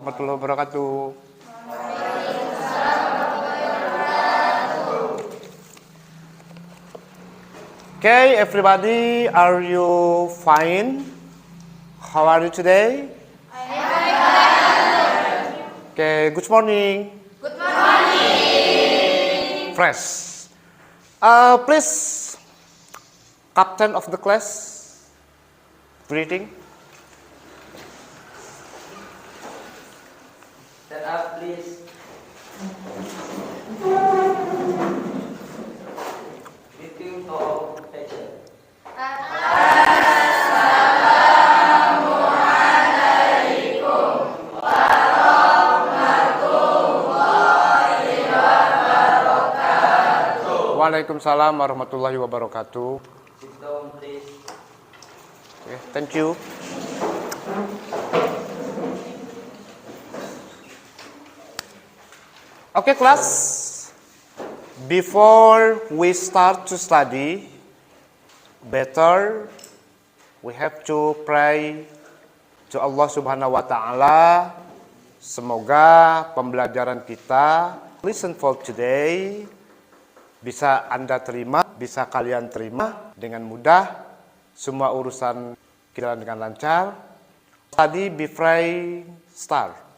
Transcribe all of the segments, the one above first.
Warahmatullahi wabarakatuh. Okay, everybody, are you fine? How are you today? Okay, good morning. Good morning. Fresh. Please, captain of the class, greeting. Stand up, please. Greeting to all attention. Waalaikumsalam warahmatullahi wabarakatuh. Sit down, please. Okay, thank you. Okay, class. Before we start to study, better we have to pray to Allah Subhanahu wa Ta'ala. Semoga pembelajaran kita, listen for today, bisa Anda terima, bisa kalian terima dengan mudah. Semua urusan kita dengan lancar. Study before start.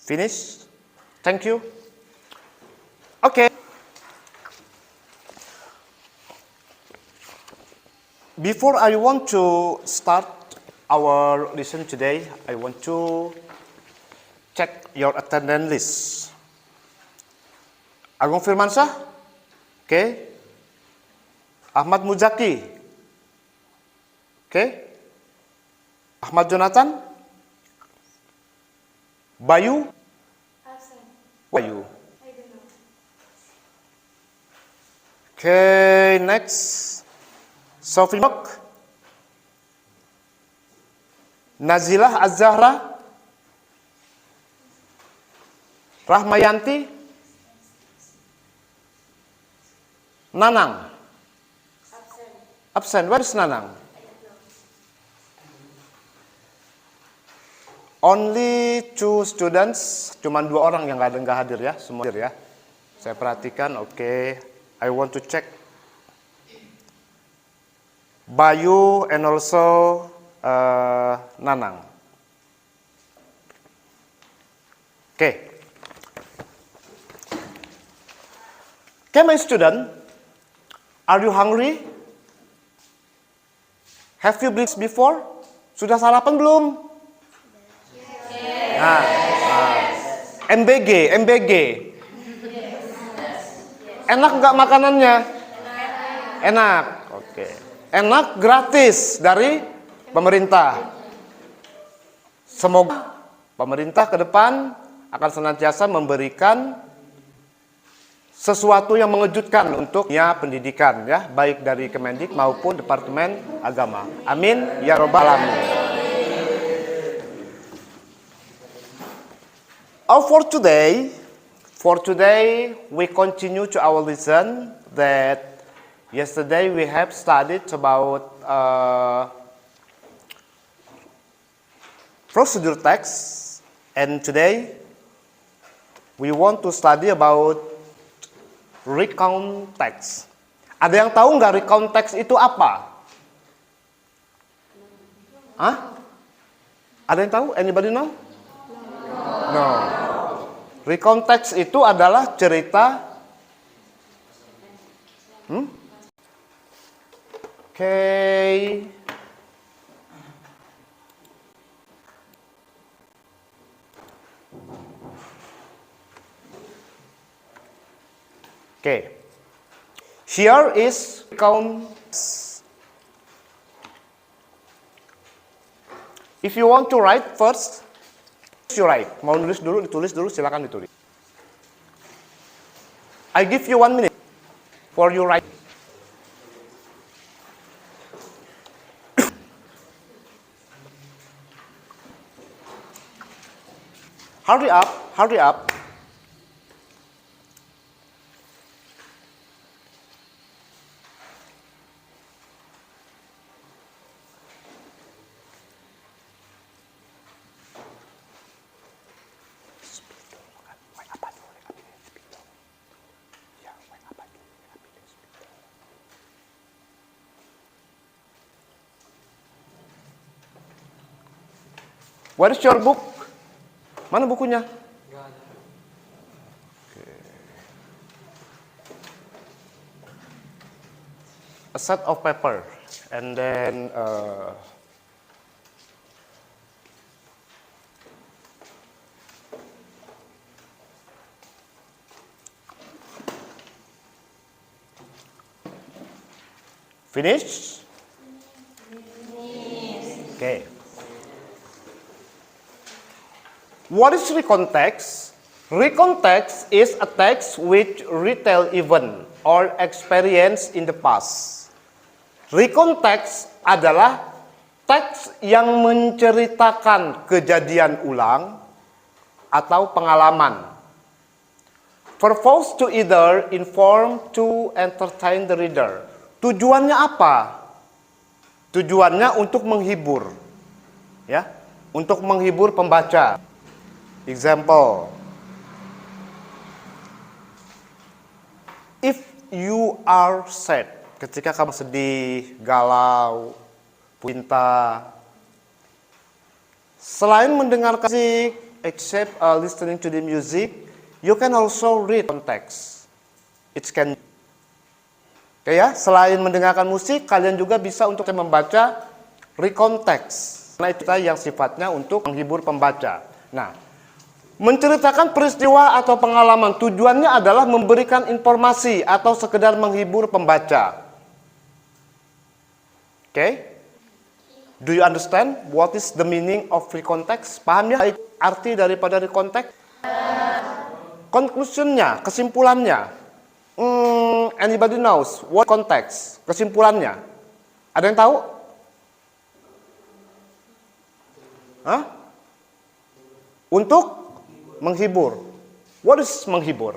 Finish? Thank you. Okay. Before I want to start our lesson today, I want to check your attendance list. Agung Firmansyah? Okay. Ahmad Muzaki? Okay. Ahmad Jonathan? Bayu? Bayu. Okay, next. Sophie Mok. Nazilah Az-Zahra. Rahmayanti. Nanang. Absent. Where is Nanang? Only 2 students, cuma 2 orang yang nggak hadir ya, semua hadir ya. Saya perhatikan, oke. I want to check. Bayu and also Nanang. Okay. Okay, my student, are you hungry? Have you breakfast before? Sudah sarapan belum? MBG. Enak nggak makanannya? Enak. Oke. Enak, gratis dari pemerintah. Semoga pemerintah ke depan akan senantiasa memberikan sesuatu yang mengejutkan untuk pendidikan ya, baik dari Kemendik maupun Departemen Agama. Amin ya robbal alamin. For today, we continue to our lesson that yesterday we have studied about procedure text, and today we want to study about recount text. Ada yang tahu nggak recount text itu apa? Hah? Ada yang tahu? Anybody know? No. Recount text itu adalah cerita. Okay. Okay. Here is recount. If you want to write first, you write. Mau nulis dulu, ditulis dulu, silakan ditulis. I give you 1 minute for you write. Hurry up, hurry up. Where is your book? Mana bukunya? A set of paper, and then finish? Okay. What is recontext? Recontext is a text which retell event or experience in the past. Recontext adalah teks yang menceritakan kejadian ulang atau pengalaman. Purpose to either inform, to entertain the reader. Tujuannya apa? Tujuannya untuk menghibur. Ya, untuk menghibur pembaca. Example. If you are sad, ketika kamu sedih, galau, pinta, selain mendengarkan musik, except listening to the music, you can also read context. It can. Oke ya, selain mendengarkan musik, kalian juga bisa untuk membaca recontext. Karena itu yang sifatnya untuk menghibur pembaca. Nah, menceritakan peristiwa atau pengalaman tujuannya adalah memberikan informasi atau sekedar menghibur pembaca. Okay? Do you understand what is the meaning of recontext? Paham ya arti daripada recontext? Conclusionnya, kesimpulannya. Anybody knows what context? Kesimpulannya. Ada yang tahu? Hah? Untuk menghibur. What is menghibur?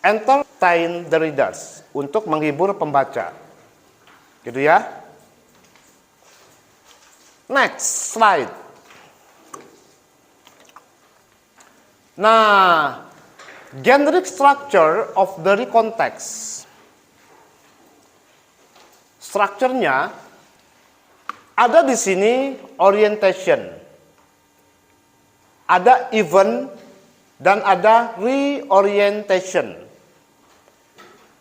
Entertain the readers. Untuk menghibur pembaca. Gitu ya. Next slide. Nah, generic structure of the recontext. Strukturnya ada di sini orientation. Ada event dan ada reorientation.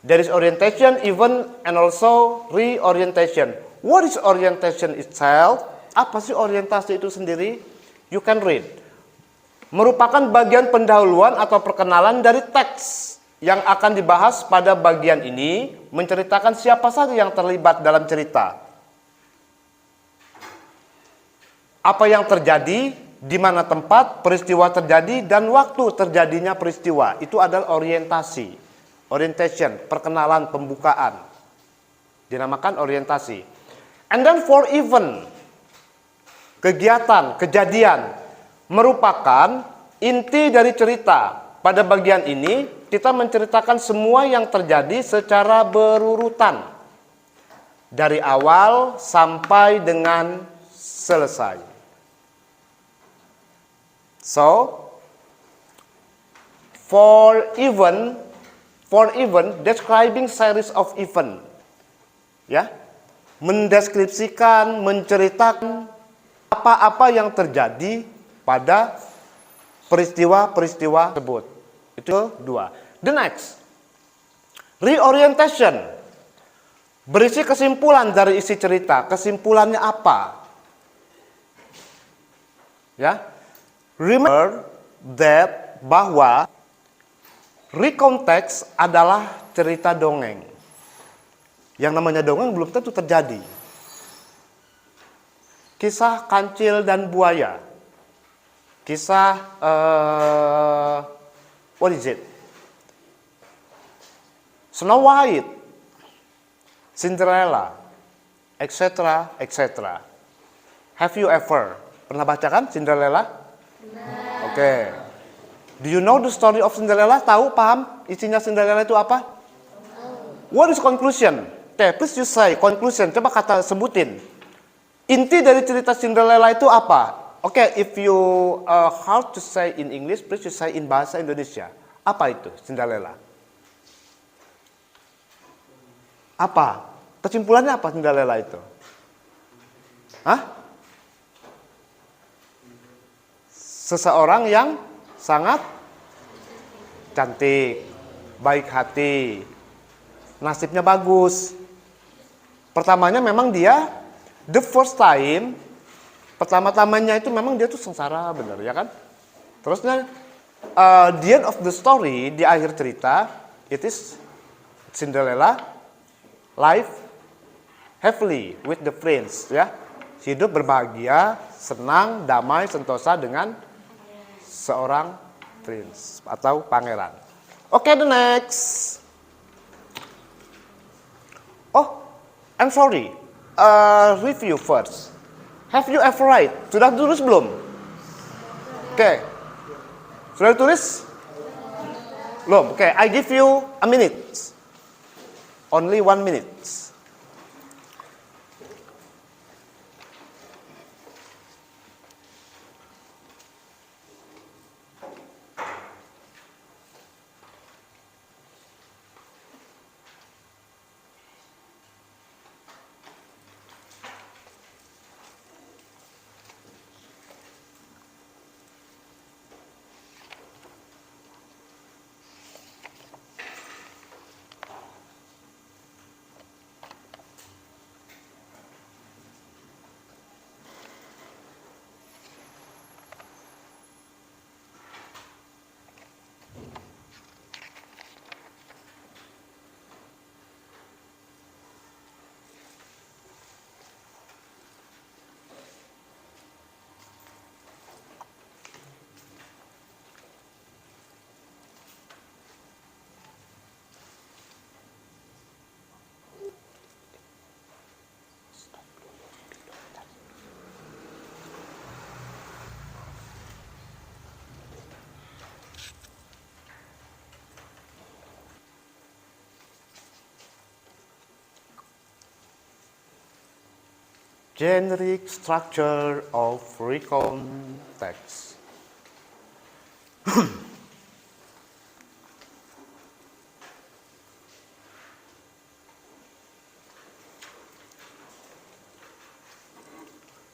There is orientation, event, and also reorientation. What is orientation itself? Apa sih orientasi itu sendiri? You can read. Merupakan bagian pendahuluan atau perkenalan dari teks yang akan dibahas pada bagian ini, menceritakan siapa saja yang terlibat dalam cerita. Apa yang terjadi, di mana tempat peristiwa terjadi, dan waktu terjadinya peristiwa. Itu adalah orientasi. Orientation, perkenalan, pembukaan. Dinamakan orientasi. And then for event, kegiatan, kejadian, merupakan inti dari cerita. Pada bagian ini, kita menceritakan semua yang terjadi secara berurutan. Dari awal sampai dengan selesai. So, for event, describing series of event. Ya, mendeskripsikan, menceritakan apa-apa yang terjadi pada peristiwa-peristiwa tersebut. Itu dua. The next, reorientation. Berisi kesimpulan dari isi cerita. Kesimpulannya apa? Ya, remember that bahwa recontext adalah cerita dongeng. Yang namanya dongeng belum tentu terjadi. Kisah kancil dan buaya. Kisah what is it? Snow White, Cinderella, etc., etc. Have you ever pernah baca kan Cinderella? Oke. Okay. Do you know the story of Cinderella? Tahu, paham isinya Cinderella itu apa? What is conclusion? Okay, please you say conclusion. Coba kata sebutin. Inti dari cerita Cinderella itu apa? Oke, if you hard to say in English, please you say in bahasa Indonesia. Apa itu Cinderella? Apa? Kesimpulannya apa Cinderella itu? Hah? seseorang yang sangat cantik, baik hati, nasibnya bagus. Pertamanya memang dia, the first time, pertama-tamanya itu memang dia tuh sengsara bener, ya kan? Terusnya, the end of the story, di akhir cerita, it is Cinderella live happily with the prince, ya. Hidup berbahagia, senang, damai, sentosa dengan seorang prince atau pangeran. Oke, the next. Oh, I'm sorry. Review first. Have you ever read? Sudah tulis belum? Oke. Sudah tulis? Belum. Oke, I give you a minute. Only 1 minute. Generic structure of recon text.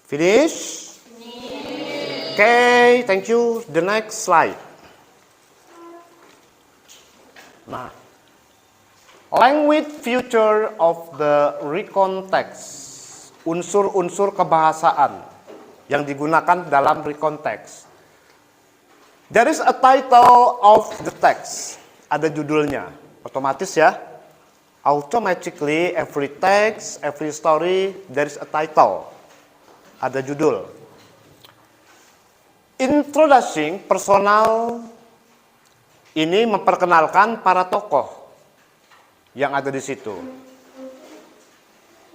Finish? Okay, thank you. The next slide. Nah, language feature of the recon text. Unsur-unsur kebahasaan yang digunakan dalam recon text. There is a title of the text. Ada judulnya. Otomatis ya. Automatically every text, every story, there is a title. Ada judul. Introducing personal ini memperkenalkan para tokoh yang ada di situ.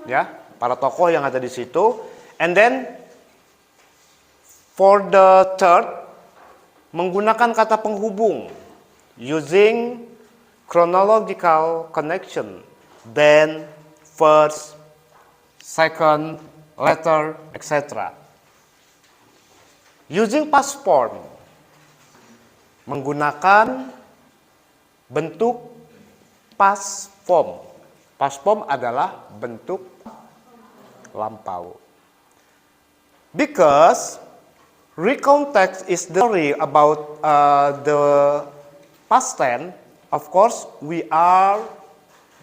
Ya. Para tokoh yang ada di situ. And then for the third, menggunakan kata penghubung using chronological connection, then first, second, later, etc. Using past form, menggunakan bentuk past form. Past form adalah bentuk lampau. Because recount text is the story about the past tense, of course we are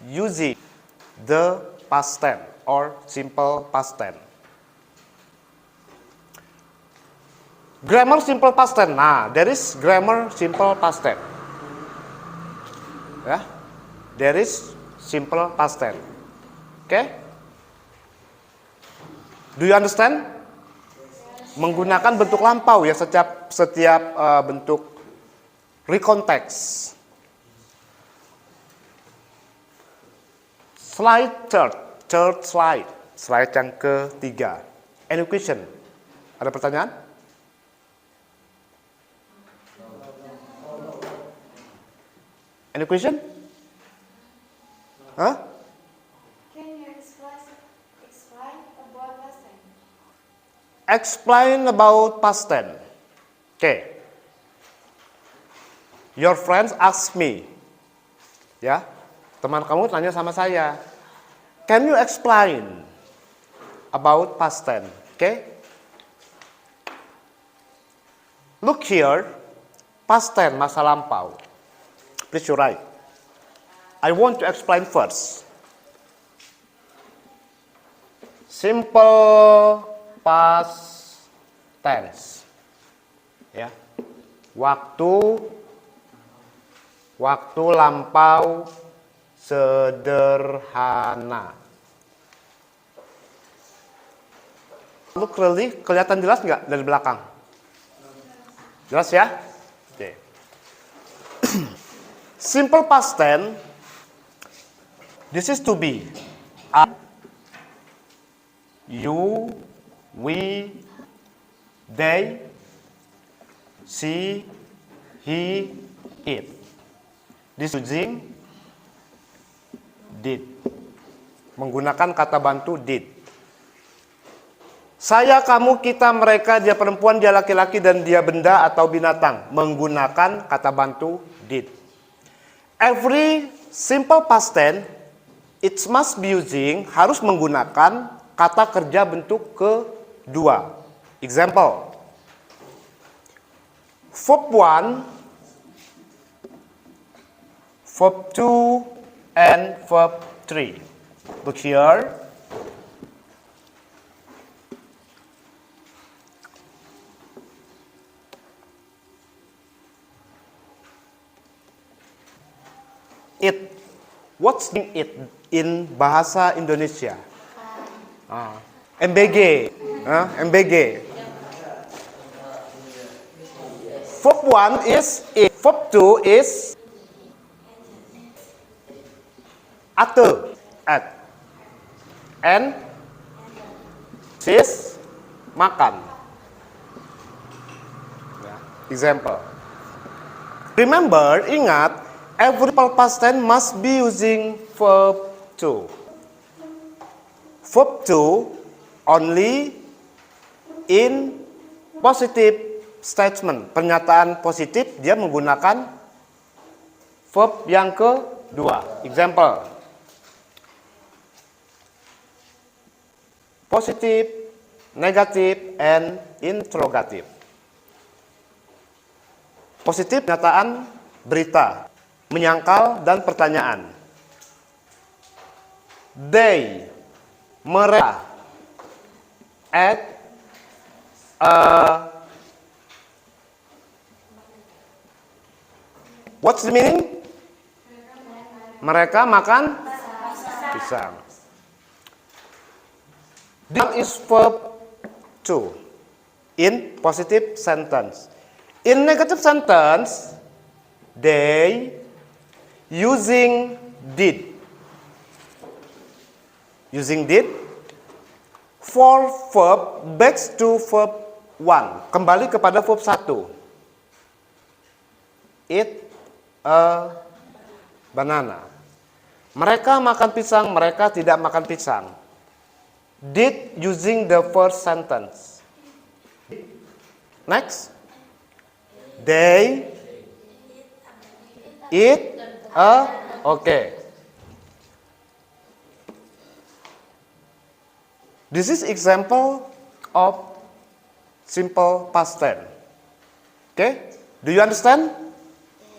using the past tense or simple past tense. Grammar simple past tense. Nah, there is grammar simple past tense. Ya, there is simple past tense. Okay? Do you understand? Menggunakan bentuk lampau ya setiap bentuk recount text. Slide third slide yang ketiga. Any question? Ada pertanyaan? Any question? Huh? Explain about past tense. Okay. Your friends ask me. Ya. Teman kamu tanya sama saya. Can you explain about past tense? Okay. Look here, past tense, masa lampau. Please you write. I want to explain first. Simple past tense. Ya. Waktu lampau sederhana. Look really, kelihatan jelas nggak dari belakang? Jelas ya? Oke. Simple past tense. This is to be. You, we, they, she, he, it. This using did. Menggunakan kata bantu did. Saya, kamu, kita, mereka, dia perempuan, dia laki-laki, dan dia benda atau binatang. Menggunakan kata bantu did. Every simple past tense, it must be using, harus menggunakan kata kerja bentuk kedua. Example. Verb 1, verb 2, and verb 3. Look here. It. What's it in bahasa Indonesia? MBG. MBG. Verb 1 is it. Verb 2 is ate, at. And is makan. Example. Remember, ingat, every past tense must be using verb 2. Verb 2 only in positive statement. Pernyataan positif dia menggunakan verb yang kedua. Example. Positif, negatif, and interrogative. Positif pernyataan berita, menyangkal dan pertanyaan. They, mereka, at what's the meaning? Mereka makan pisang. This is verb 2 in positive sentence. In negative sentence, they using did. Using did. For verb back to verb 1. Kembali kepada verb 1. Eat a banana. Mereka makan pisang, mereka tidak makan pisang. Did using the first sentence. Next. They eat a, okay. This is example of simple past tense. Okay? Do you understand?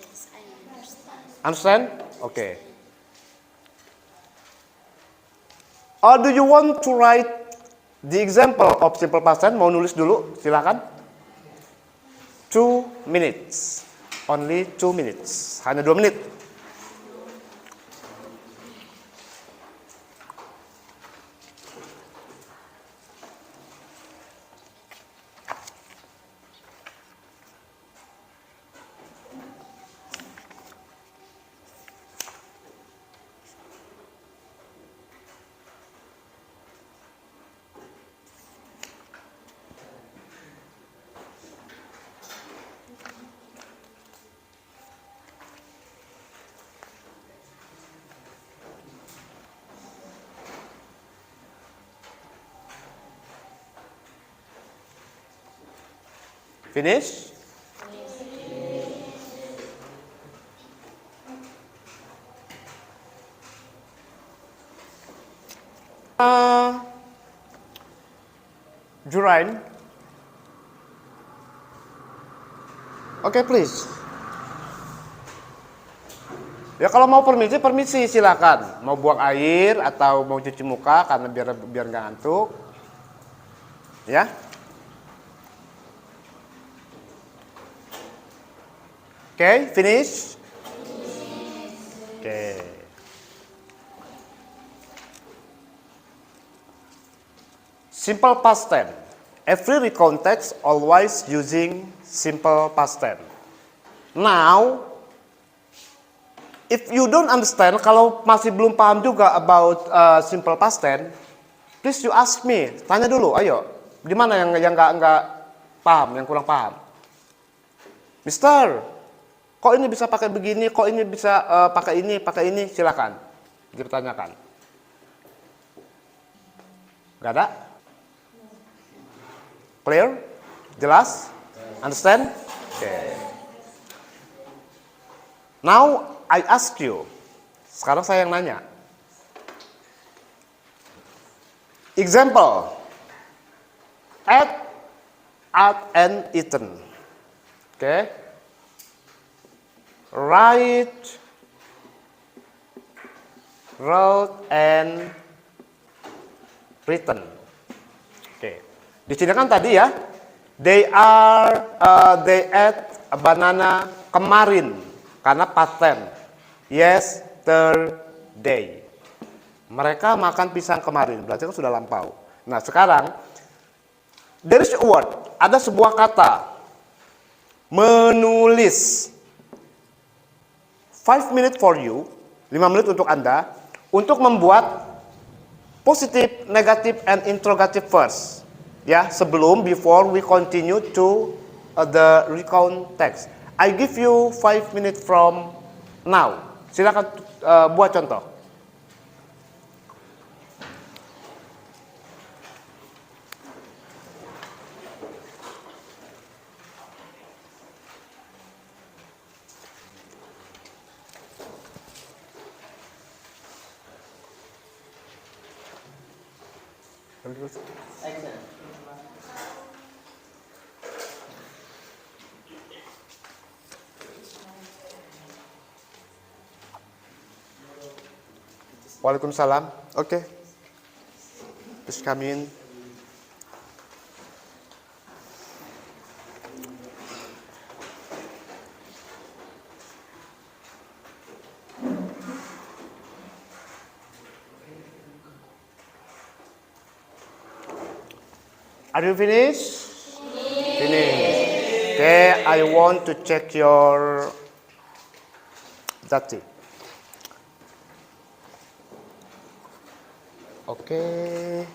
Yes, I understand. Understand? Okay. Or do you want to write the example of simple past tense? Mau nulis dulu? Silakan. 2 minutes. Only 2 minutes. Hanya 2 menit. Finish? Jurain, Oke, please. Ya kalau mau permisi silakan. Mau buang air atau mau cuci muka karena biar nggak ngantuk. Ya. Oke, finish. Oke. Simple past tense. Every context always using simple past tense. Now, if you don't understand, kalau masih belum paham juga about simple past tense, please you ask me. Tanya dulu, ayo. Di mana yang nggak paham, yang kurang paham? Mister, kok ini bisa pakai begini, kok ini bisa pakai ini, silakan. Dipertanyakan. Gak ada? Clear? Jelas? Understand? Okay. Now I ask you. Sekarang saya yang nanya. Example. Ate and eaten. Okay. Write, wrote and written. Oke. Di sini kan tadi ya, they ate a banana kemarin karena past tense. Yesterday. Mereka makan pisang kemarin, berarti kan sudah lampau. Nah, sekarang there is a word, ada sebuah kata. Menulis. 5 minutes for you, 5 menit untuk Anda, untuk membuat positive, negative, and interrogative first. Ya, before we continue to the recount text. I give you 5 minutes from now. Silakan buat contoh. Action. Waalaikumsalam. Oke. Please come in. Are you finished? Finish. Okay, I want to check your data. Okay,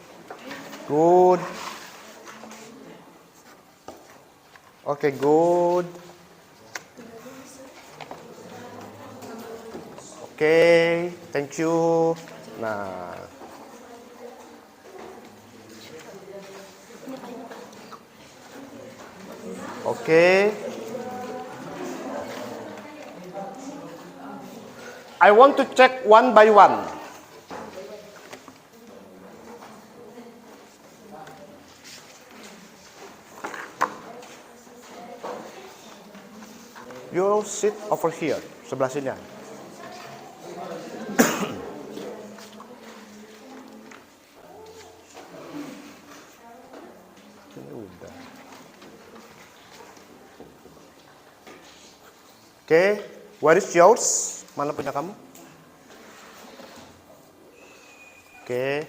good. Okay, good. Okay, thank you. Nah. Okay. I want to check one by one. You sit over here, sebelah sini. Ini udah. Oke, where is yours? Mana punya kamu? Oke.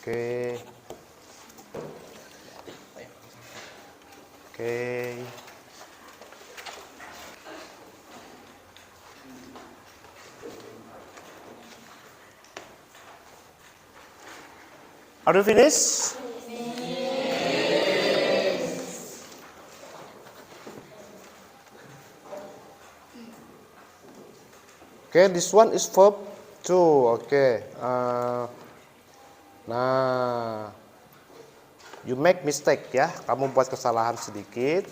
Oke. Oke. Are you finished? Okay, this one is verb Two, oke. Nah, you make mistake ya. Kamu buat kesalahan sedikit.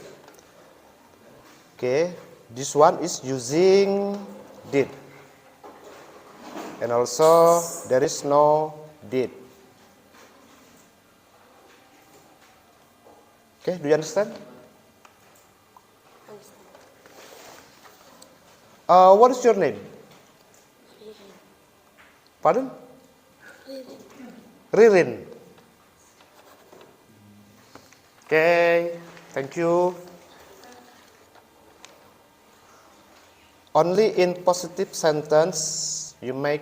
Oke, this one is using did. And also there is no did. Okay, do you understand? What is your name? Pardon? Ririn. Okay, thank you. Only in positive sentence you make.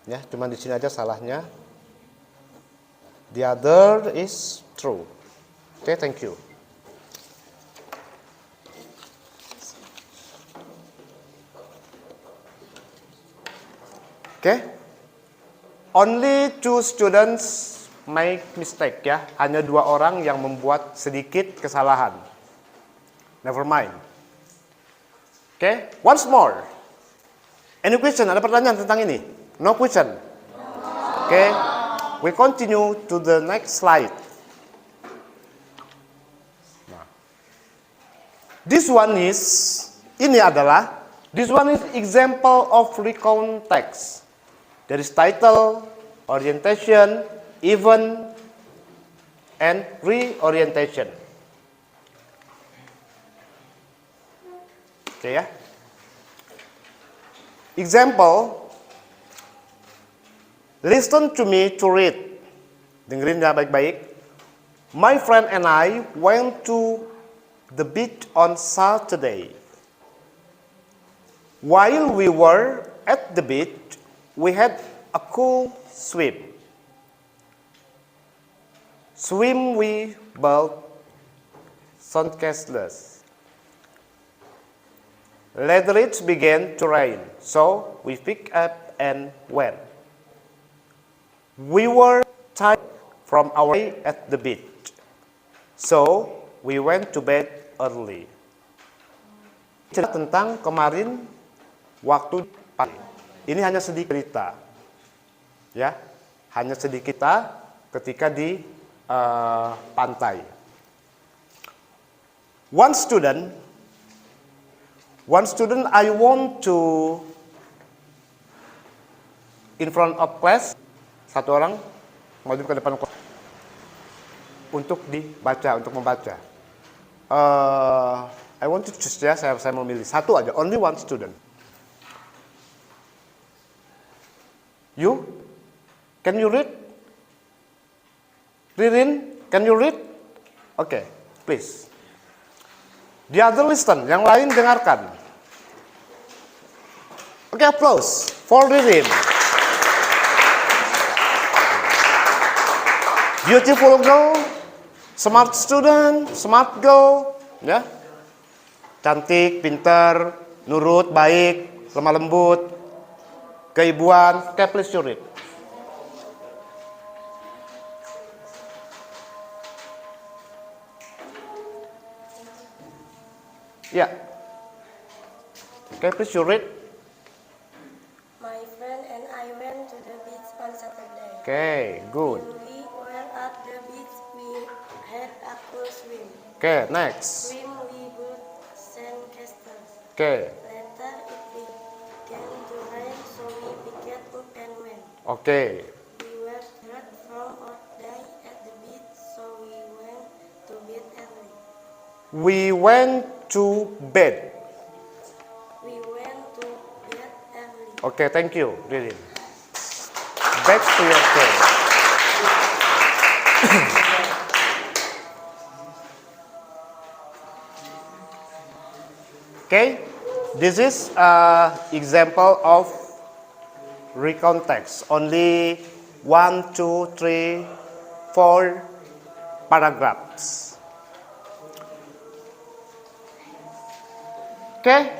Ya, cuma di sini aja salahnya. The other is true. Okay, thank you. Okay. Only two students make mistake ya. Hanya 2 orang yang membuat sedikit kesalahan. Never mind. Okay, once more. Any question? Ada pertanyaan tentang ini? No question. Okay, we continue to the next slide. Nah. This one is example of recount text. There is title, orientation, event, and reorientation. Oke ya. Example, listen to me to read. Dengerin ya baik-baik. My friend and I went to the beach on Saturday. While we were at the beach, we had a cool swim. Swim we built sandcastles. Later it began to rain, so we picked up and went. We were tired from our day at the beach, so we went to bed early. Cerita tentang kemarin waktu pagi. Ini hanya sedikit cerita, ya, hanya sedikit kita ketika di pantai. One student, I want to in front of class. Satu orang maju ke depan kelas untuk membaca. I want to choose ya, saya memilih satu aja, only one student. You, can you read? Ririn, can you read? Okay, please. The other listen, yang lain dengarkan. Okay, applause for Ririn. Beautiful girl, smart student, smart girl, ya. Cantik, pintar, nurut, baik, lemah lembut, keibuan. Okay, please you read. Yeah. Okay, please you read. My friend and I went to the beach on Saturday. Okay, good. When we were at the beach, we had a cool swim. Okay, next. Swim we built sandcastles. Okay. Later it began to rain, so we picked up and went. Okay. We were tired from our day at the beach, so we went to bed early. We went to bed. We went to bed early. Okay, thank you, Ririn. Back to your turn. Okay, this is an example of recount text. Only 1, 2, 3, 4 paragraphs. Okay,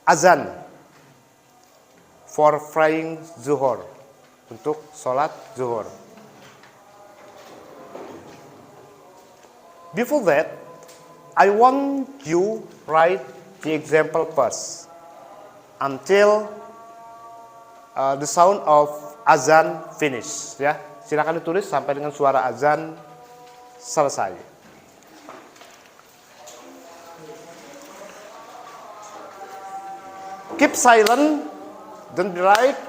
azan for praying zuhur, untuk sholat zuhur. Before that, I want you write the example first. until the sound of azan finish. Ya, silakan ditulis sampai dengan suara azan selesai. Keep silent, don't be right.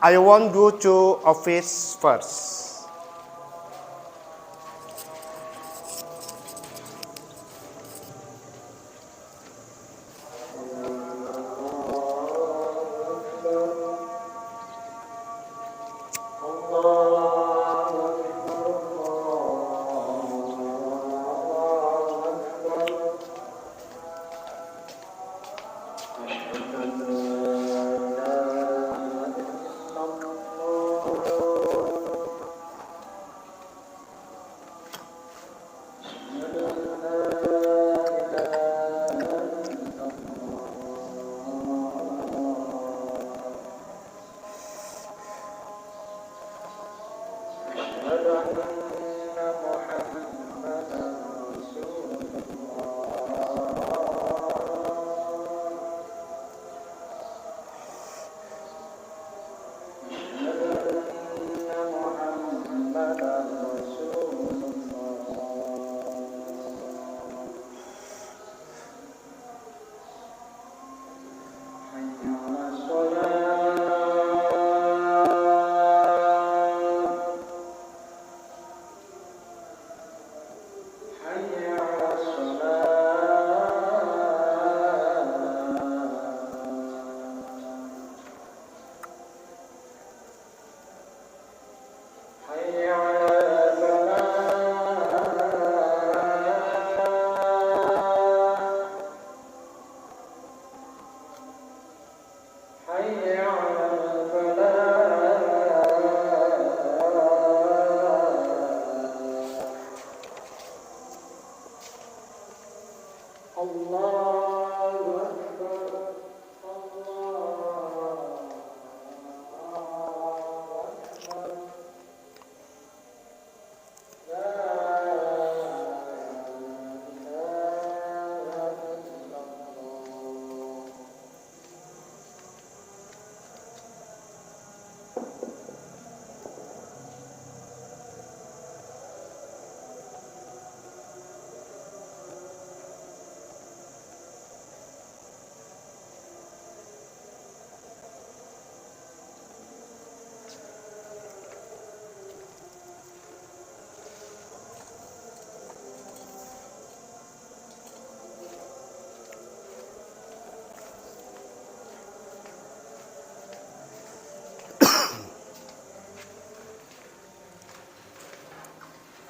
I want go to office first.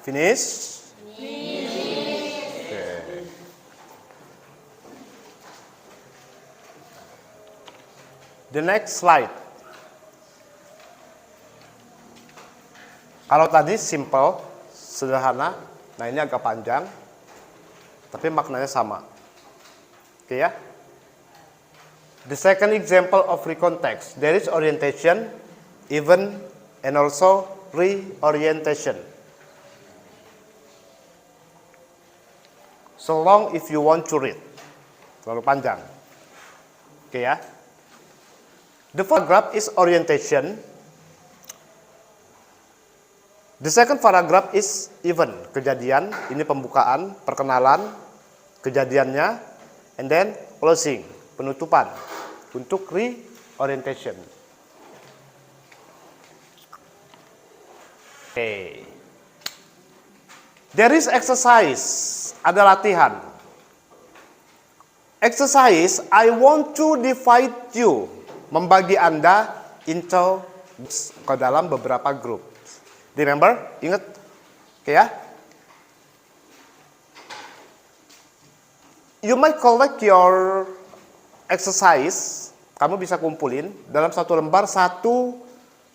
Finish? Okay. The next slide. Kalau tadi simple, sederhana, nah ini agak panjang, tapi maknanya sama. Oke ya? The second example of recontext, there is orientation, even, and also reorientation. So long if you want to read. Terlalu panjang. Oke ya. The first paragraph is orientation. The second paragraph is event, kejadian. Ini pembukaan, perkenalan, kejadiannya. And then closing, penutupan. Untuk reorientation. Okay. There is exercise. Ada latihan. Exercise, I want to divide you. Membagi Anda into ke dalam beberapa grup. Remember? Ingat? Oke ya? You might collect your exercise. Kamu bisa kumpulin dalam satu lembar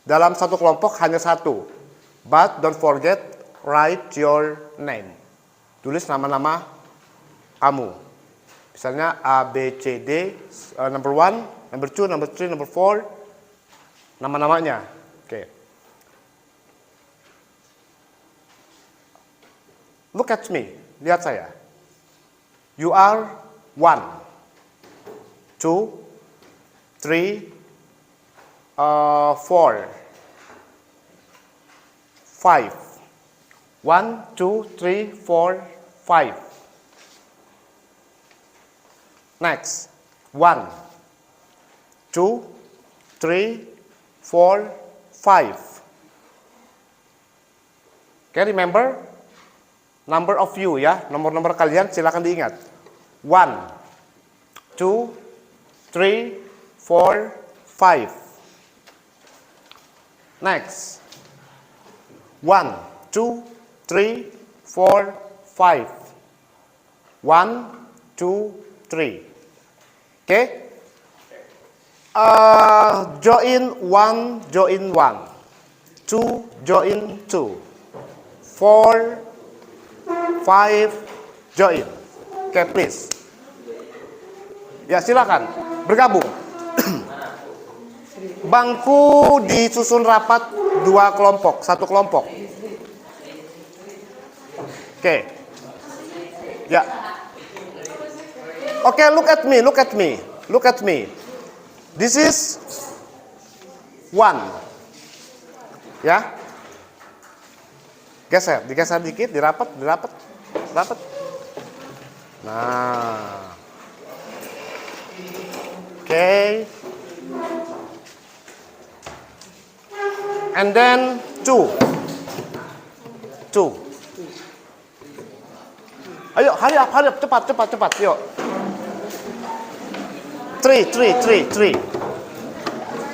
dalam satu kelompok hanya satu. But don't forget, write your name. Tulis nama-nama kamu. Misalnya A, B, C, D, number 1, number 2, number 3, number 4. Nama-namanya. Oke. Look at me. Lihat saya. You are 1, 2, 3, 4, 5. 1, 2, 3, 4, 5. Next. 1, 2, 3, 4, 5. Okay, remember? Number of you ya, nomor-nomor kalian silakan diingat. 1, 2, 3, 4, 5. Next. 1, 2, 3, 4, 5. 1, 2, 3. Okay? Join 1, join 1. 2, join 2. 4, 5, join. Okay, please. Ya, silakan bergabung. Bangku disusun rapat 2 kelompok, 1 kelompok. Oke. Ya. Oke, look at me, look at me. Look at me. This is 1. Ya. Geser, digeser dikit, dirapat. Rapat. Nah. Oke. And then 2. Ayo, hurry up, cepat, yuk. 3.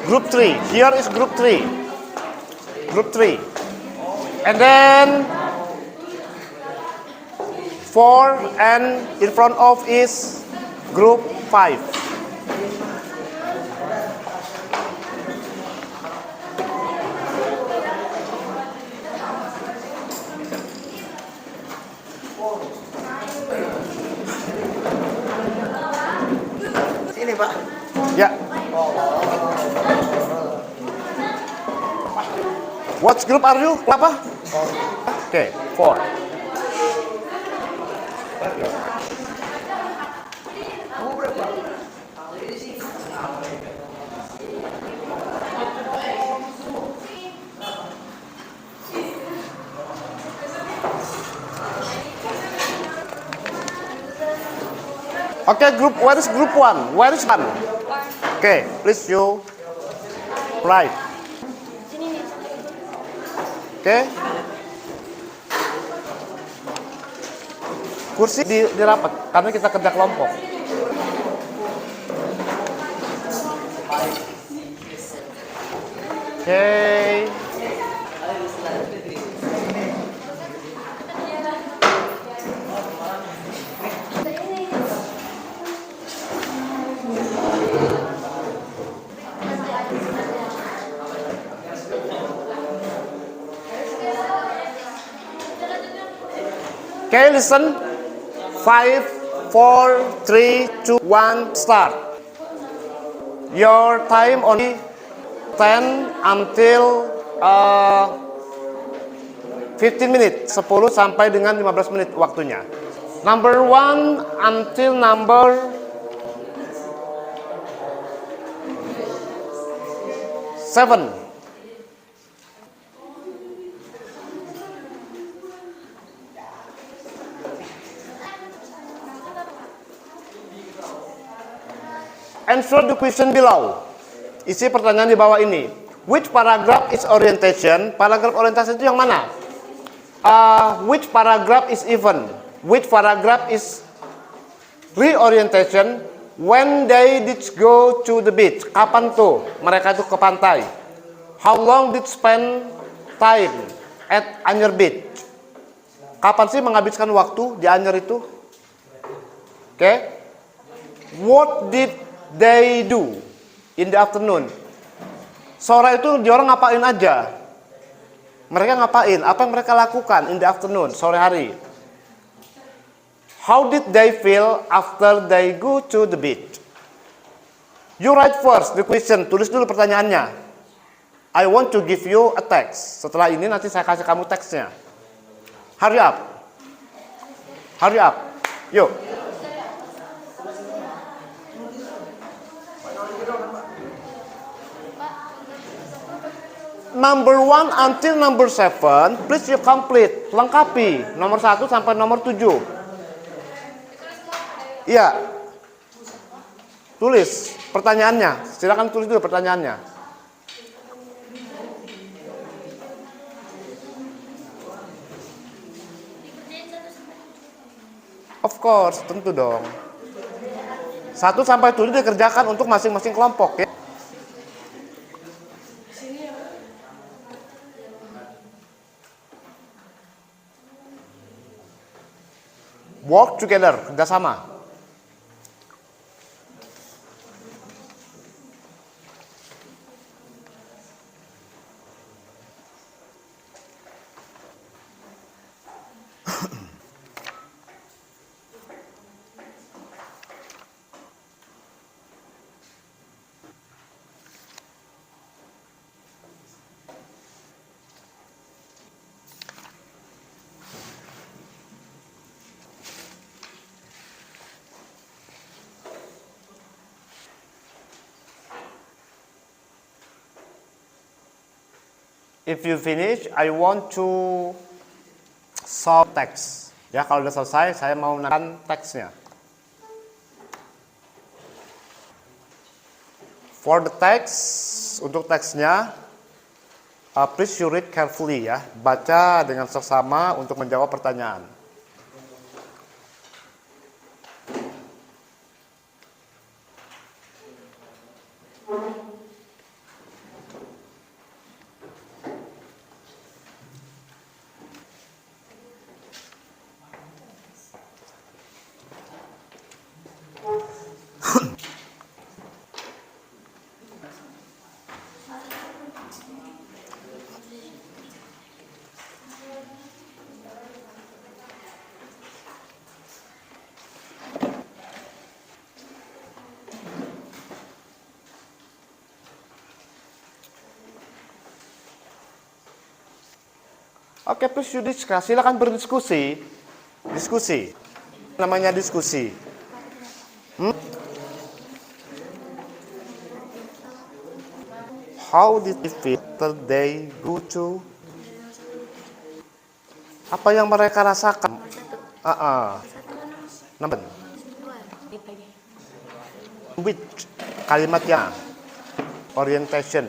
Group 3. Here is group 3. Group 3. And then 4 and in front of is group 5. Sini, Pak. Ya. What group are you? Apa? Oke, 4. Oke, group, where is group 1? Where is 1? Oke, please you right. Oke. Kursi dirapat karena kita kerja kelompok. Oke. Okay, listen. 5, 4, 3, 2, 1, start. Your time only 10 until 15 minutes. 10 sampai dengan 15 menit waktunya. Number 1 until number 7. Answer the question below. Isi pertanyaan di bawah ini. Which paragraph is orientation? Paragraf orientasi itu yang mana? Which paragraph is even? Which paragraph is reorientation? When they did go to the beach? Kapan tuh mereka itu ke pantai? How long did spend time at Anyer Beach? Kapan sih menghabiskan waktu di Anyer itu? Oke. What did they do in the afternoon? Sore itu dia orang ngapain aja? Mereka ngapain? Apa yang mereka lakukan in the afternoon, sore hari? How did they feel after they go to the beach? You write first the question. Tulis dulu pertanyaannya. I want to give you a text. Setelah ini nanti saya kasih kamu teksnya. Hurry up. Hurry up. Yuk. number 1 until number 7, please you complete. Lengkapi nomor 1 sampai nomor 7. Iya. Tulis pertanyaannya. Silakan tulis dulu pertanyaannya. Of course, tentu dong. 1 sampai 7 dikerjakan untuk masing-masing kelompok ya. Work together, kerjasama. If you finish, I want to solve text. Ya, kalau udah selesai, saya mau menekan teksnya. For the text, untuk teksnya, please you read carefully ya. Baca dengan seksama untuk menjawab pertanyaan. Oke, please you discuss. Silakan berdiskusi. Diskusi. Namanya diskusi. How did you feel till they go to? Apa yang mereka rasakan? Number. Which kalimatnya? Orientation.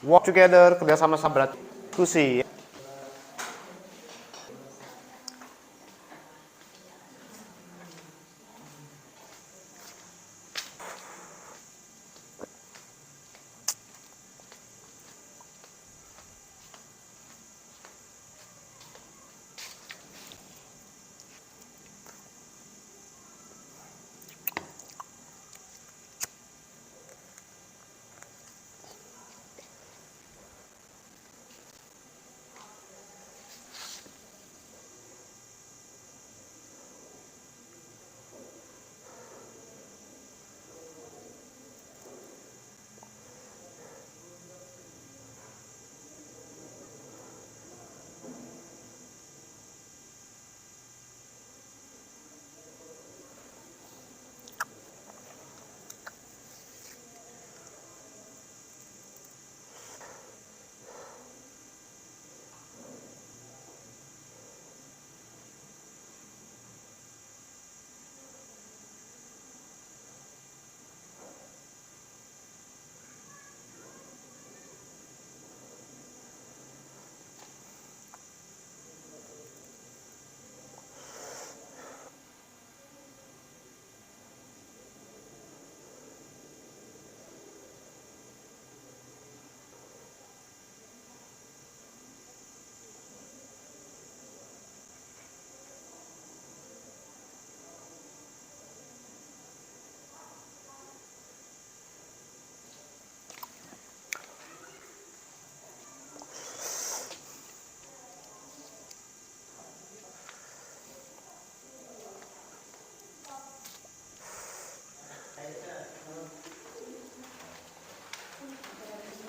Work together, kerja sama-sama berarti diskusi.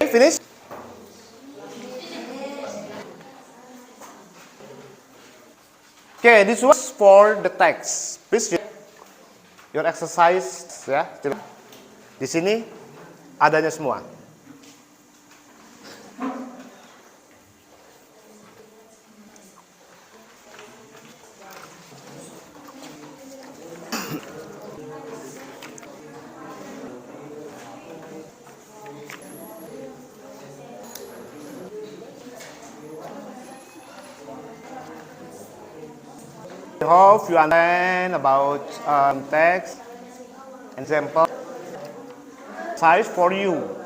Finish? Okay, this was for the text. Please your exercise ya. Di sini adanya semua. I hope you understand about text, example, size for you.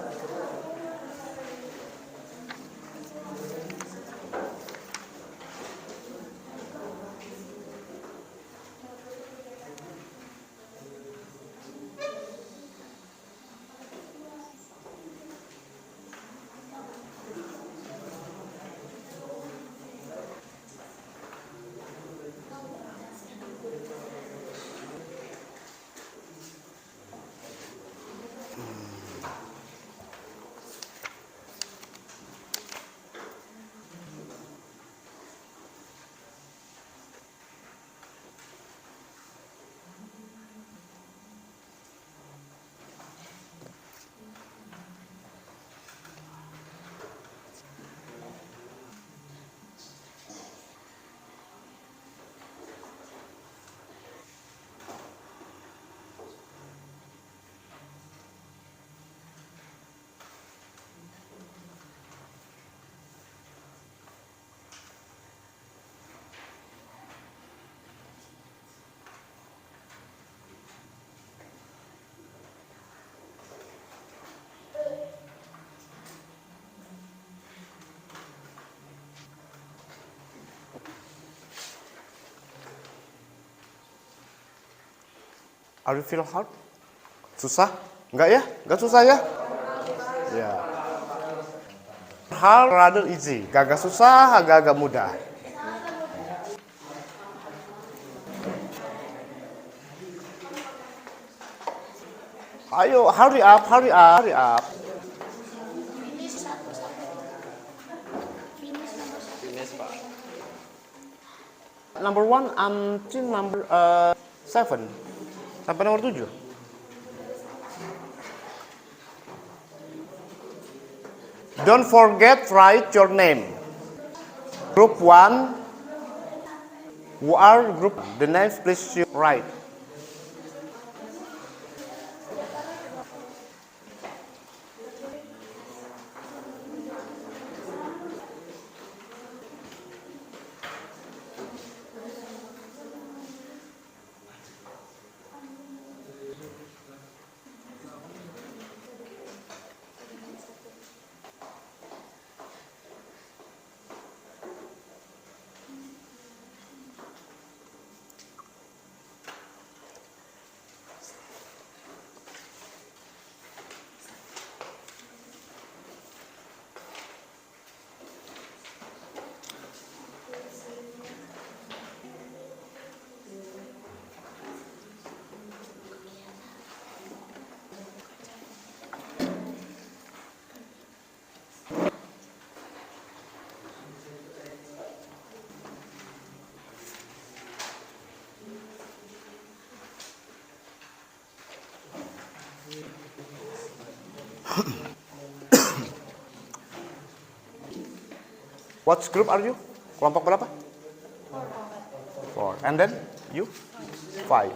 Are you feel hard? Susah? Enggak ya? Enggak susah ya? Ya. Hard rather easy. Agak susah, agak mudah. Ayo, hurry up, hurry up, hurry up. Number 1 until number 7. Sampai nomor 7. Don't forget write your name. Group 1. Who are group? The name please you write. What group are you? Kelompok berapa? 4. And then you? 5.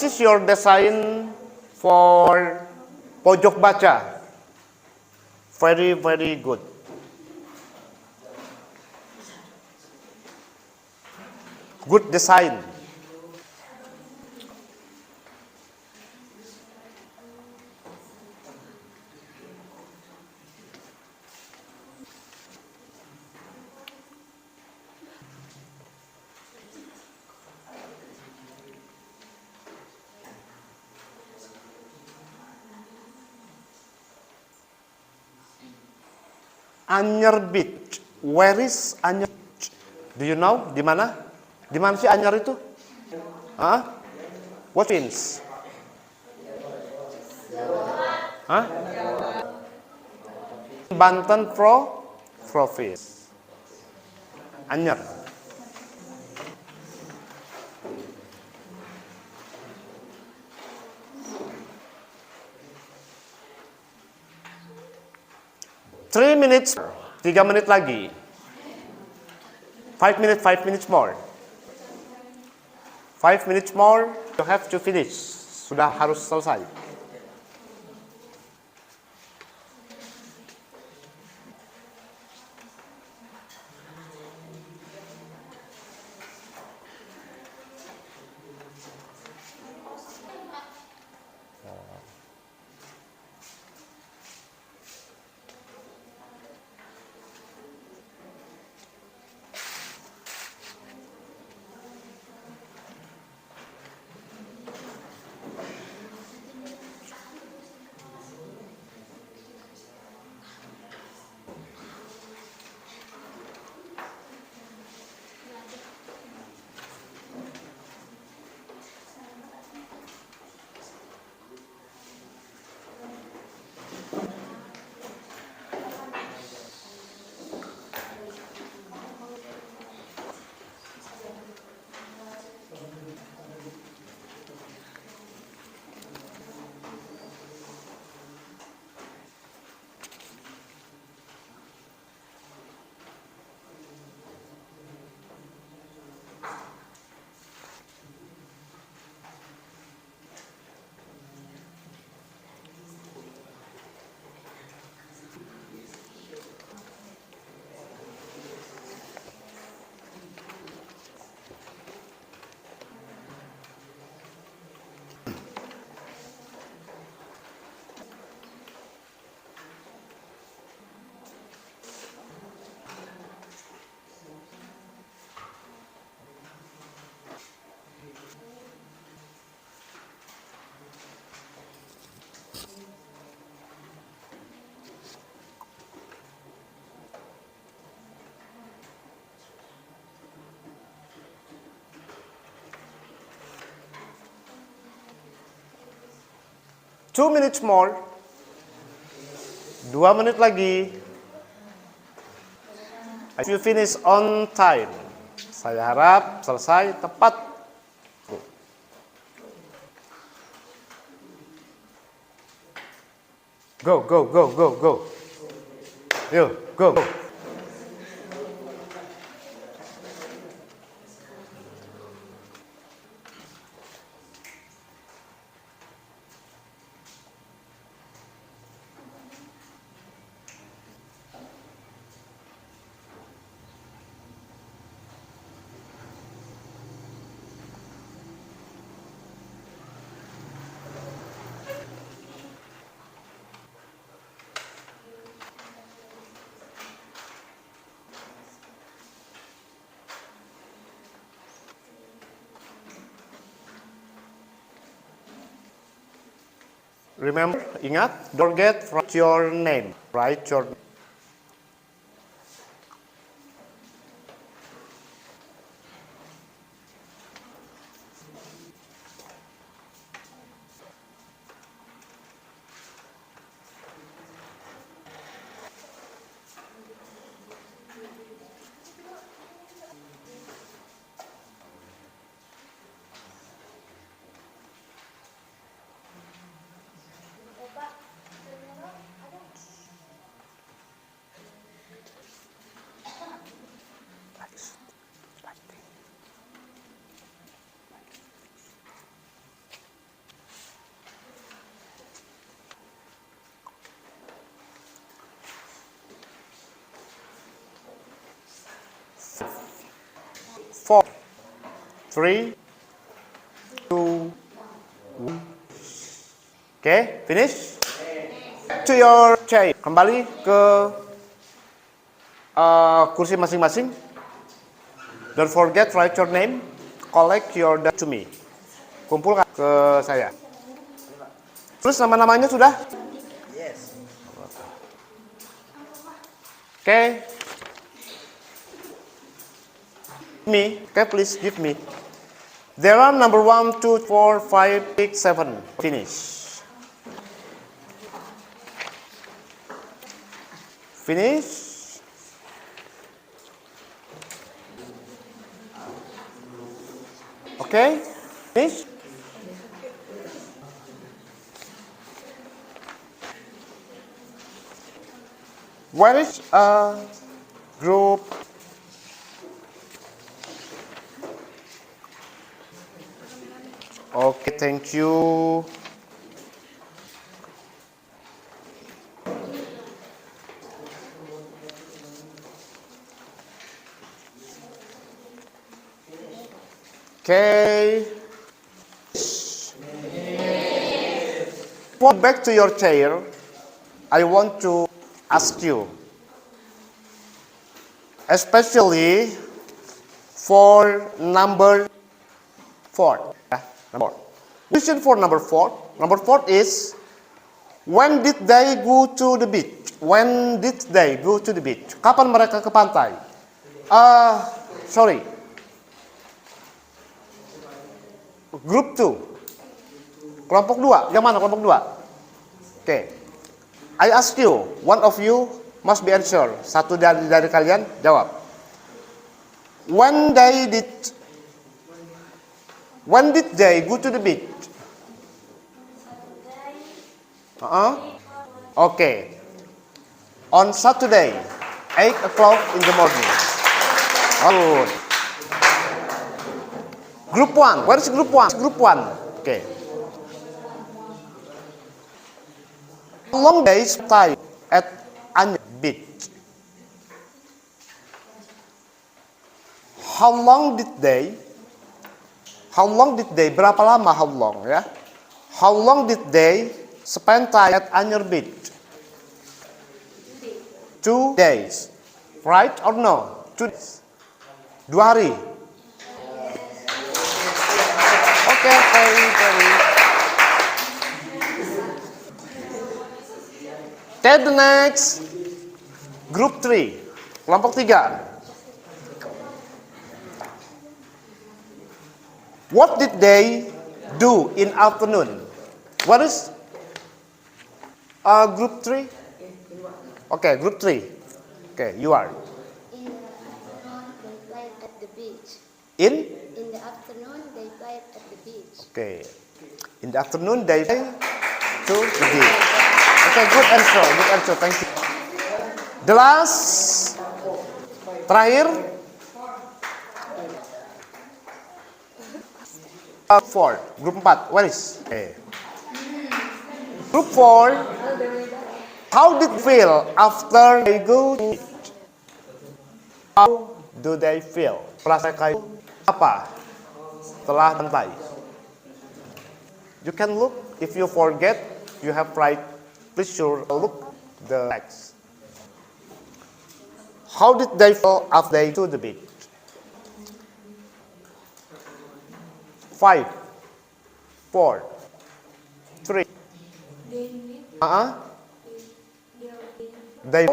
This is your design for pojok baca. Very, very good. Good design. Anyar Beach. Where is Anyar Beach? Do you know? Di mana? Di mana sih Anyar itu? Hah? What means? Hah? Banten province. Anyer. Three minutes, 3 menit lagi. 5 minutes more. 5 minutes more, you have to finish. Sudah harus selesai. Two minutes more. 2 menit lagi. If you finish on time. Saya harap selesai tepat. Go, go, go, go, go. Yo, go. Remember, ingat, don't forget, write your name. Write your name. Four, three, two, one. Okay, finish. Back to your chair. Kembali ke kursi masing-masing. Don't forget, write your name. Collect your data to me. Kumpulkan ke saya. Terus nama-namanya sudah? Yes. Okay. Me, okay, please give me. There are number 1, 2, 4, 5, 6, 7. Finish. Finish. Okay? Finish. Where is group? Okay, thank you. Okay. Go back to your chair. I want to ask you, especially for number 4. Number 4. Question for number 4. Number 4 is, when did they go to the beach? When did they go to the beach? Kapan mereka ke pantai? Sorry. Group 2. Kelompok 2. Yang mana kelompok 2? Okay. I ask you, one of you must be answer. Satu dari kalian jawab. When did they go to the beach? Okay. On Saturday, 8 o'clock in the morning. Good. Group 1. Where is group 1? Group 1. Okay. How long they stay at Anyer Beach? How long did they? Berapa lama? How long, ya? How long did they spend time at Anyer Beach? 2 days. Right or no? 2 days. 2 hari. Okay, very. Take the next. Group 3. Kelompok 3. What did they do in afternoon? What is group 3? Okay, group 3. Okay, you are. In the afternoon, they played at the beach. In the afternoon, they played at the beach. Okay. In the afternoon, they play to the beach. Okay, good answer. Thank you. The last, terakhir, 4, group 4. Where is? Okay. Group 4. How did they feel after they go to the beach? How do they feel? Perasaan apa setelah pantai? You can look. If you forget, you have right. Please sure look the text. How did they feel after they to the beach? 5, 4, 3. They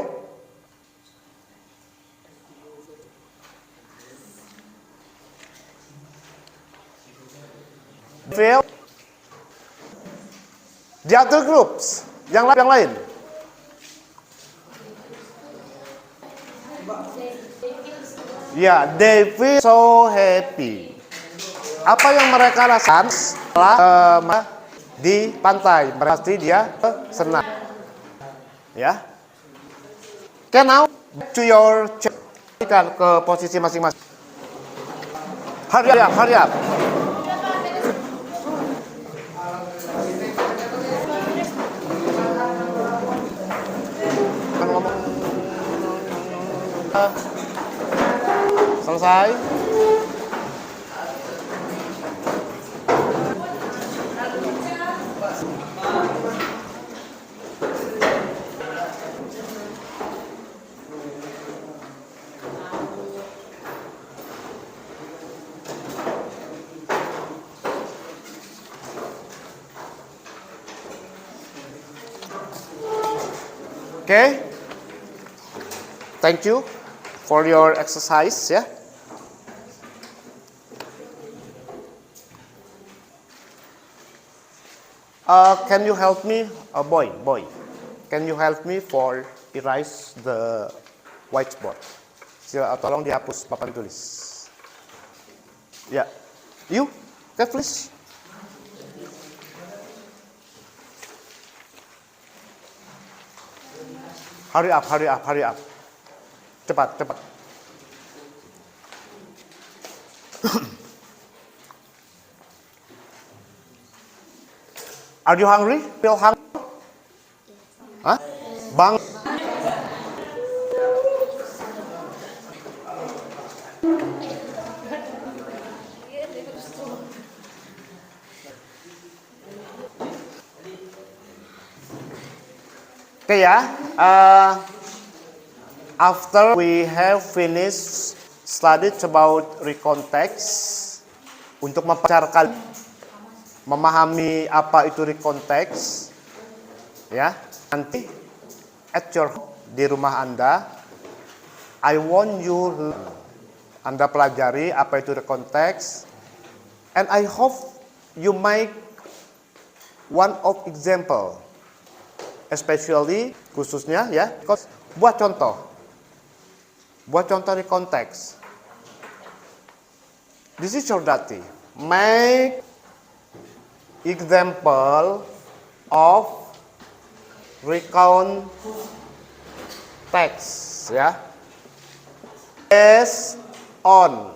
feel. The other groups, yang lain. Ya, they feel so happy. Apa yang mereka rasakan setelah di pantai? Pasti dia senang. Ya. Okay, now back to your chair. Ke posisi masing-masing. Hurry up. Selesai. Okay. Thank you for your exercise, ya. Can you help me, boy? Can you help me for erase the whiteboard? Sila, tolong dihapus papan tulis. Ya, you, okay, please. Hurry up. Cepat. Are you hungry? Feel hungry? Hah? Bang. Oke ya. After we have finished studied about recontext, untuk mempercarkan memahami apa itu recontext, ya, nanti at your di rumah Anda, I want you Anda pelajari apa itu recontext, and I hope you make one of example, especially khususnya ya, buat contoh recontext. This is your duty. Make example of recount text, ya, based on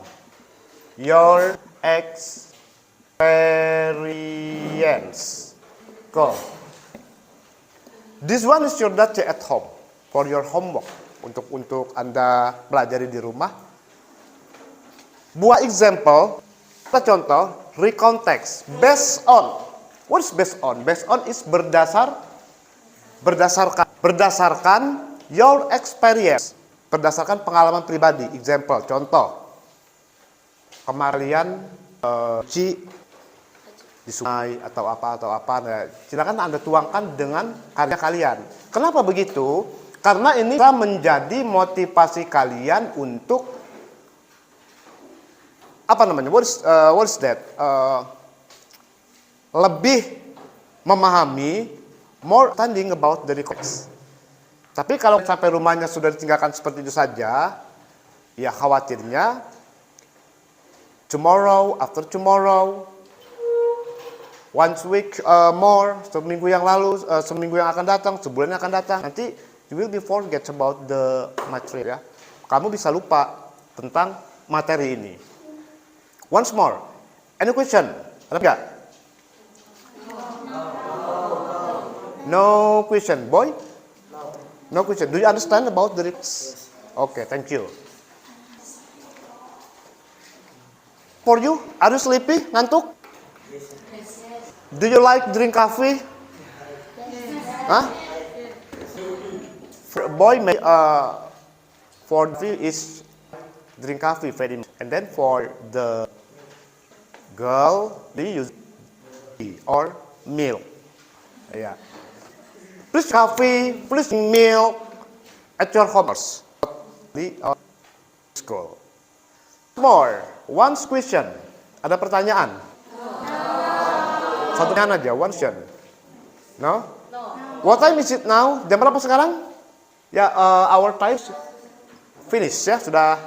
your experience. Go. This one is your duty at home for your homework, untuk Anda pelajari di rumah. Buat example, kita contoh recount text based on. What is based on? Based on is berdasarkan your experience, berdasarkan pengalaman pribadi. Example, contoh, kemarin di sungai atau apa. Nah, silakan Anda tuangkan dengan karya kalian. Kenapa begitu? Karena ini bisa menjadi motivasi kalian untuk apa namanya? What is that? Lebih memahami, more understanding about the recontext. Tapi kalau sampai rumahnya sudah ditinggalkan seperti itu saja, ya khawatirnya tomorrow, after tomorrow, once week more, seminggu yang akan datang, sebulan yang akan datang, nanti you will be forget about the material. Ya. Kamu bisa lupa tentang materi ini. Once more, any question? Ada nggak? No question, boy? No question. Do you understand about the recontext? Okay, thank you. For you, are you sleepy? Ngantuk? Do you like drink coffee? Huh? For boy, for the is drink coffee very much, and then for the girl, they use tea or milk. Yeah. Please coffee, please milk at your homes. The school. More. One question. Ada pertanyaan? Satu pertanyaan aja. One question. No? What time is it now? Jam berapa sekarang? Ya, our time finish ya, sudah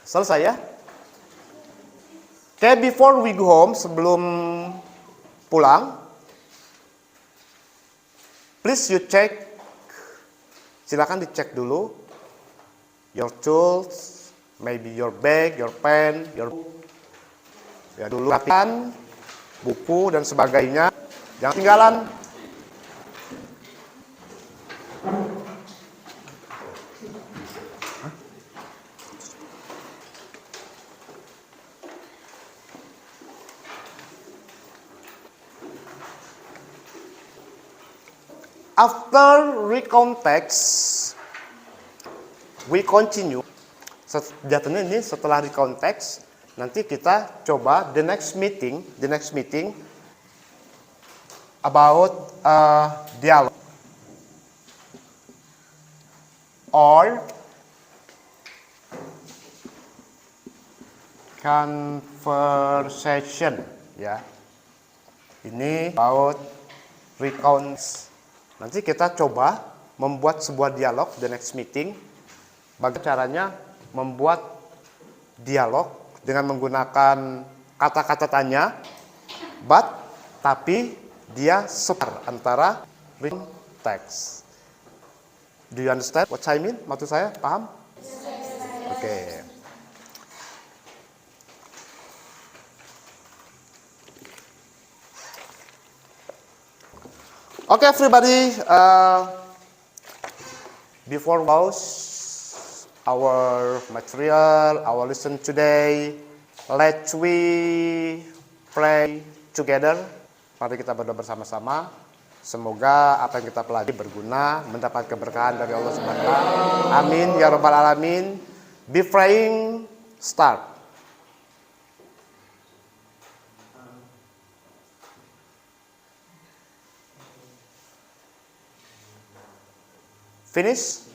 selesai ya. Okay, before we go home, sebelum pulang, please you check, silakan dicek dulu your tools, maybe your bag, your pen, your ya dulu rapikan buku dan sebagainya, jangan ketinggalan. After recontext, we continue. Jatuhnya ini setelah recontext, nanti kita coba the next meeting about dialogue or conversation, ya. Ini about recounts. Nanti kita coba membuat sebuah dialog the next meeting. Bagaimana caranya membuat dialog dengan menggunakan kata-kata tanya, tapi dia separ antara written text. Do you understand what I mean? Maksud saya, paham? Oke. Okay, everybody. Before we close our material, our lesson today, let's we pray together. Mari kita berdoa bersama-sama. Semoga apa yang kita pelajari berguna, mendapat keberkahan dari Allah Subhanahu wa Ta'ala. Amin ya rabbal alamin. Be praying. Start. Finish?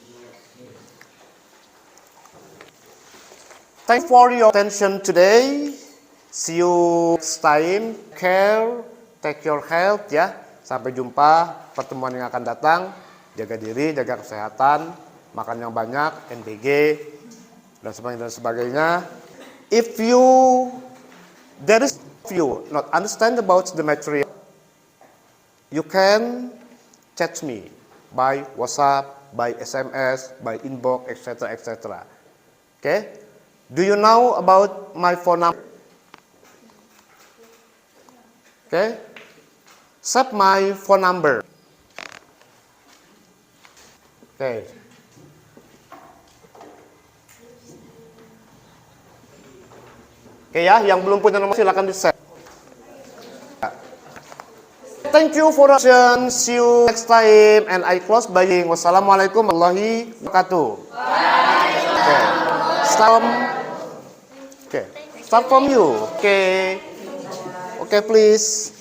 Thanks for your attention today. See you next time. Take your health ya. Sampai jumpa pertemuan yang akan datang. Jaga diri, jaga kesehatan, makan yang banyak, NBG dan sebagainya. If you not understand about the material, you can chat me by WhatsApp, by SMS, by inbox, etc., etc. Okay? Do you know about my phone number? Okay? Save my phone number. Okay. Oke ya, yang belum punya nomor silakan di-save. Thank you for attention. See you next time. And I close by saying wassalamualaikum warahmatullahi wabarakatuh. Okay. Start from you. Okay. Okay, please.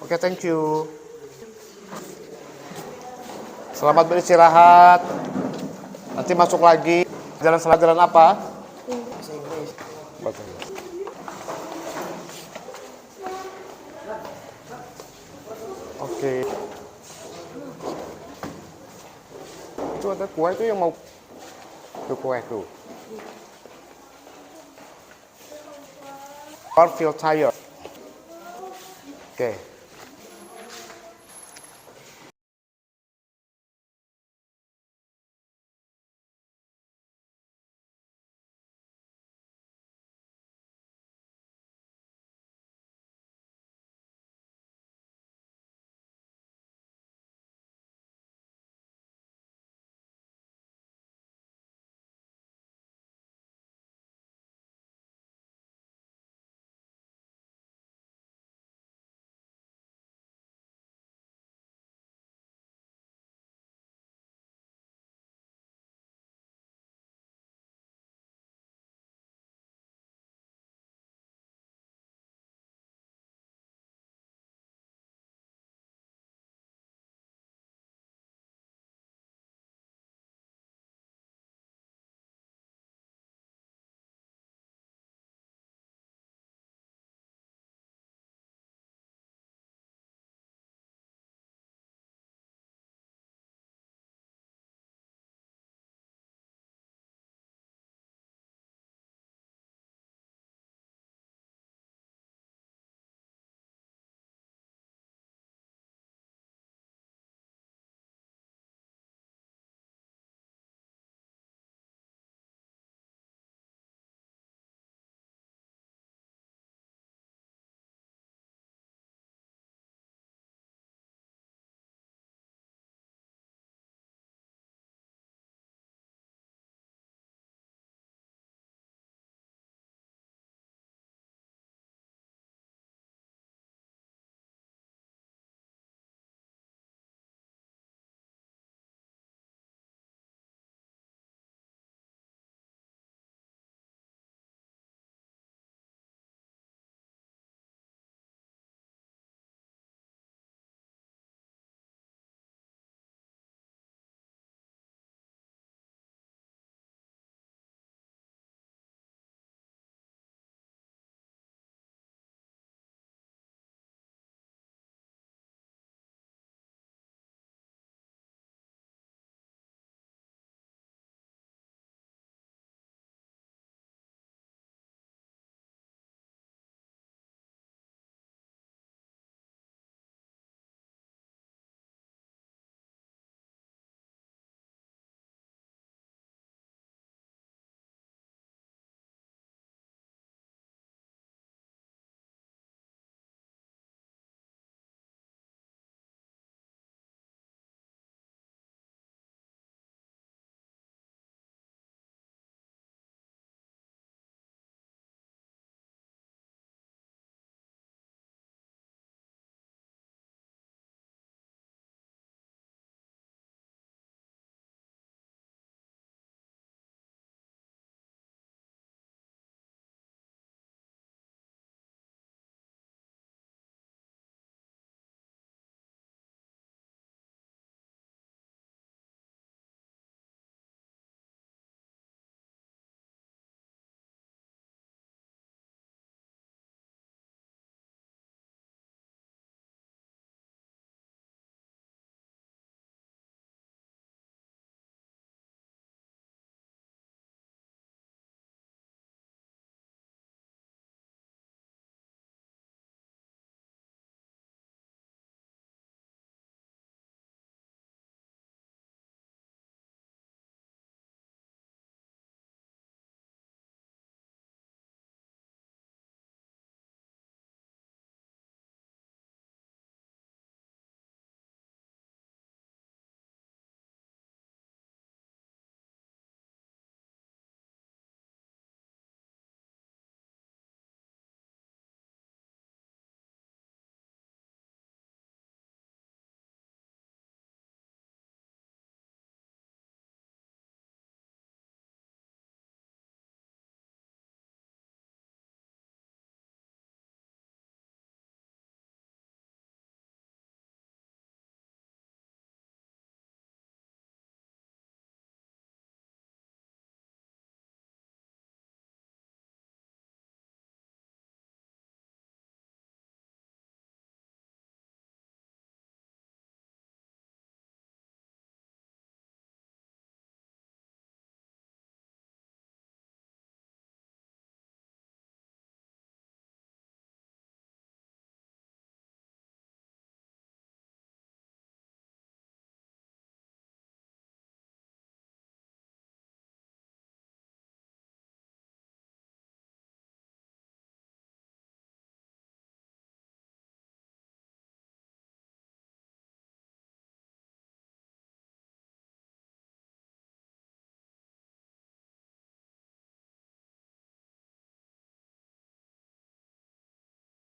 Okay, thank you. Selamat beristirahat. Nanti masuk lagi. Jalan apa? Oke. Itu ada kue itu yang mau tuh kue tuh. Or feel tired. Oke.